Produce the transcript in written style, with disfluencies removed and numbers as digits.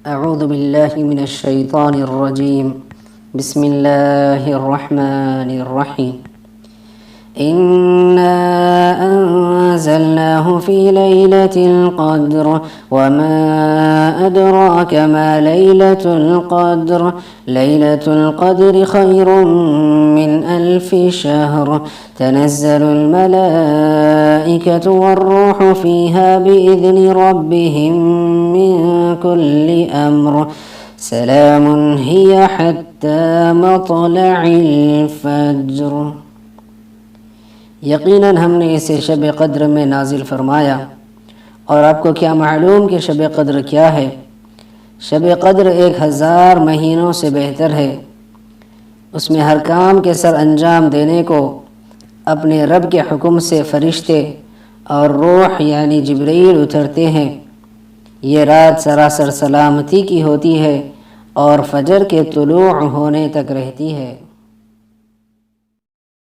अऊज़ु बिल्लाहि मिनश शैतानिर रजीम। बिस्मिल्लाहिर रहमानिर रहीम। इन्ना अंज़लनाहु फ़ी लैलतिल क़द्र वमा अदराका मा लैलतुल क़द्र लैलतुल क़द्रि खैरुम मिन अल्फ़ि शहर तनज़्ज़लुल मलाइकतु वर्रूहु फ़ीहा बिइज़्नि रब्बिहिम मिन कुल्लि अम्र सलामुन हिय हत्ता मत्लइल फ़ज्र। यकीनन हमने इसे शब क़द्र में नाजिल फरमाया। और आपको क्या मालूम कि शब क़द्र क्या है? शब क़द्र 1000 महीनों से बेहतर है। उसमें हर काम के सर अंजाम देने को अपने रब के हुक्म से फरिश्ते और रूह यानी जिब्रील उतरते हैं। ये रात सरासर सलामती की होती है और फजर के तुलू होने तक रहती है।